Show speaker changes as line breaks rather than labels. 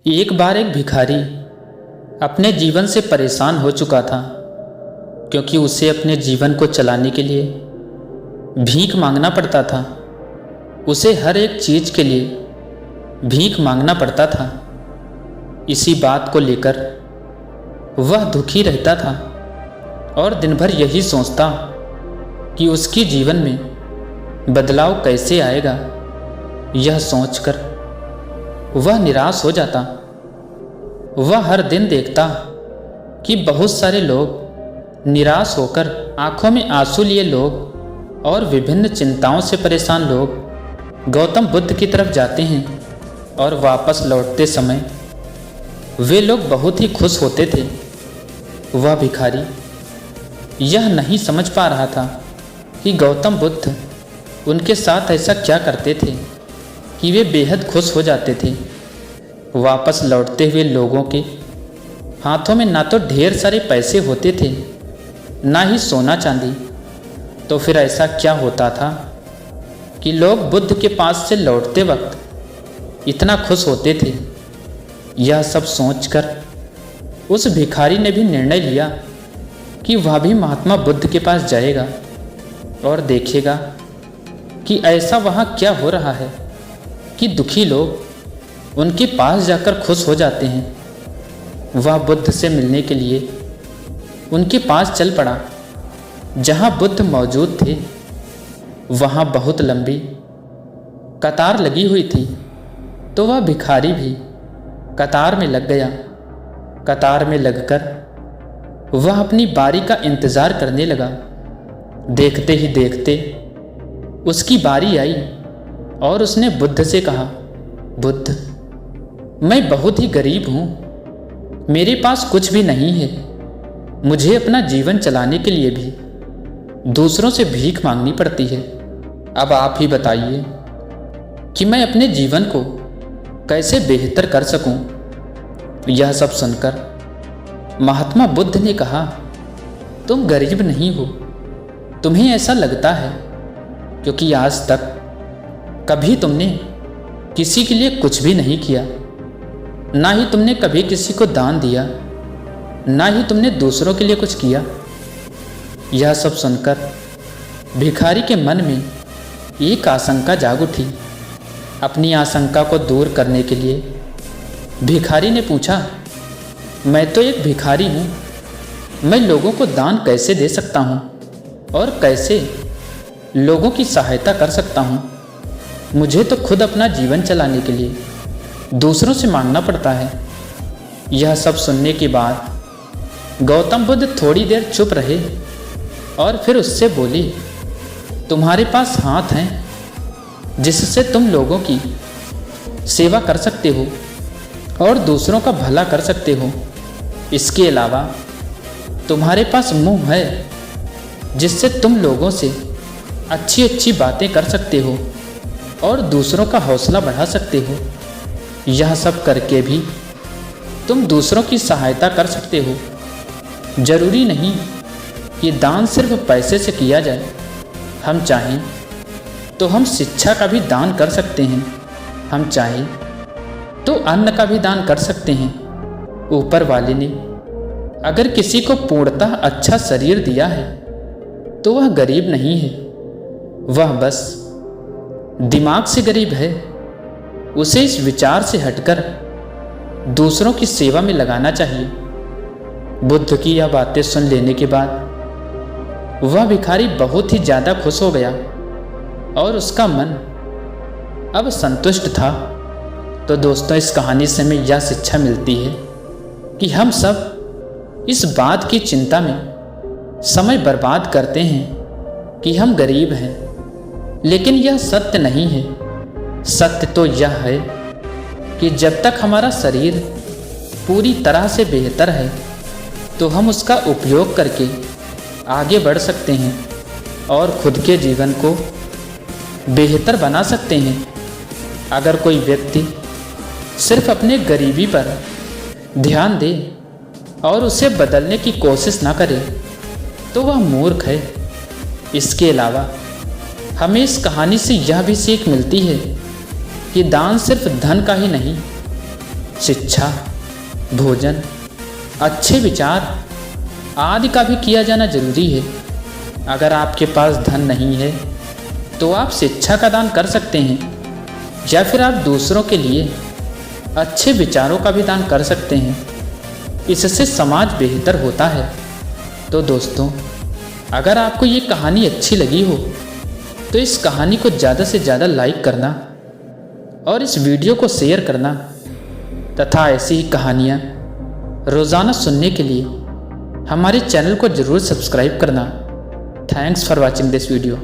एक बार एक भिखारी अपने जीवन से परेशान हो चुका था, क्योंकि उसे अपने जीवन को चलाने के लिए भीख मांगना पड़ता था। उसे हर एक चीज़ के लिए भीख मांगना पड़ता था। इसी बात को लेकर वह दुखी रहता था और दिन भर यही सोचता कि उसके जीवन में बदलाव कैसे आएगा। यह सोचकर वह निराश हो जाता। वह हर दिन देखता कि बहुत सारे लोग निराश होकर आंखों में आंसू लिए लोग और विभिन्न चिंताओं से परेशान लोग गौतम बुद्ध की तरफ जाते हैं, और वापस लौटते समय वे लोग बहुत ही खुश होते थे। वह भिखारी यह नहीं समझ पा रहा था कि गौतम बुद्ध उनके साथ ऐसा क्या करते थे कि वे बेहद खुश हो जाते थे। वापस लौटते हुए लोगों के हाथों में ना तो ढेर सारे पैसे होते थे, ना ही सोना चांदी। तो फिर ऐसा क्या होता था कि लोग बुद्ध के पास से लौटते वक्त इतना खुश होते थे। यह सब सोचकर उस भिखारी ने भी निर्णय लिया कि वह भी महात्मा बुद्ध के पास जाएगा और देखेगा कि ऐसा वहाँ क्या हो रहा है कि दुखी लोग उनके पास जाकर खुश हो जाते हैं। वह बुद्ध से मिलने के लिए उनके पास चल पड़ा। जहाँ बुद्ध मौजूद थे वहाँ बहुत लंबी कतार लगी हुई थी, तो वह भिखारी भी कतार में लग गया। कतार में लगकर वह अपनी बारी का इंतज़ार करने लगा। देखते ही देखते उसकी बारी आई और उसने बुद्ध से कहा, बुद्ध, मैं बहुत ही गरीब हूँ, मेरे पास कुछ भी नहीं है। मुझे अपना जीवन चलाने के लिए भी दूसरों से भीख मांगनी पड़ती है। अब आप ही बताइए कि मैं अपने जीवन को कैसे बेहतर कर सकूं। यह सब सुनकर महात्मा बुद्ध ने कहा, तुम गरीब नहीं हो, तुम्हें ऐसा लगता है क्योंकि आज तक कभी तुमने किसी के लिए कुछ भी नहीं किया, ना ही तुमने कभी किसी को दान दिया, ना ही तुमने दूसरों के लिए कुछ किया। यह सब सुनकर भिखारी के मन में एक आशंका जाग उठी। अपनी आशंका को दूर करने के लिए भिखारी ने पूछा, मैं तो एक भिखारी हूँ, मैं लोगों को दान कैसे दे सकता हूँ और कैसे लोगों की सहायता कर सकता हूँ। मुझे तो खुद अपना जीवन चलाने के लिए दूसरों से मांगना पड़ता है। यह सब सुनने के बाद गौतम बुद्ध थोड़ी देर चुप रहे और फिर उससे बोले, तुम्हारे पास हाथ हैं जिससे तुम लोगों की सेवा कर सकते हो और दूसरों का भला कर सकते हो। इसके अलावा तुम्हारे पास मुंह है जिससे तुम लोगों से अच्छी अच्छी बातें कर सकते हो और दूसरों का हौसला बढ़ा सकते हो। यह सब करके भी तुम दूसरों की सहायता कर सकते हो। जरूरी नहीं कि दान सिर्फ पैसे से किया जाए। हम चाहें तो हम शिक्षा का भी दान कर सकते हैं, हम चाहें तो अन्न का भी दान कर सकते हैं। ऊपर वाले ने अगर किसी को पूर्णतः अच्छा शरीर दिया है तो वह गरीब नहीं है, वह बस दिमाग से गरीब है। उसे इस विचार से हटकर दूसरों की सेवा में लगाना चाहिए। बुद्ध की यह बातें सुन लेने के बाद वह भिखारी बहुत ही ज़्यादा खुश हो गया और उसका मन अब संतुष्ट था। तो दोस्तों, इस कहानी से हमें यह शिक्षा मिलती है कि हम सब इस बात की चिंता में समय बर्बाद करते हैं कि हम गरीब हैं, लेकिन यह सत्य नहीं है। सत्य तो यह है कि जब तक हमारा शरीर पूरी तरह से बेहतर है तो हम उसका उपयोग करके आगे बढ़ सकते हैं और खुद के जीवन को बेहतर बना सकते हैं। अगर कोई व्यक्ति सिर्फ अपने गरीबी पर ध्यान दे और उसे बदलने की कोशिश ना करे तो वह मूर्ख है। इसके अलावा हमें इस कहानी से यह भी सीख मिलती है कि दान सिर्फ धन का ही नहीं शिक्षा, भोजन, अच्छे विचार आदि का भी किया जाना जरूरी है। अगर आपके पास धन नहीं है तो आप शिक्षा का दान कर सकते हैं, या फिर आप दूसरों के लिए अच्छे विचारों का भी दान कर सकते हैं। इससे समाज बेहतर होता है। तो दोस्तों, अगर आपको ये कहानी अच्छी लगी हो तो इस कहानी को ज़्यादा से ज़्यादा लाइक करना और इस वीडियो को शेयर करना तथा ऐसी ही कहानियाँ रोज़ाना सुनने के लिए हमारे चैनल को ज़रूर सब्सक्राइब करना। Thanks for watching this video.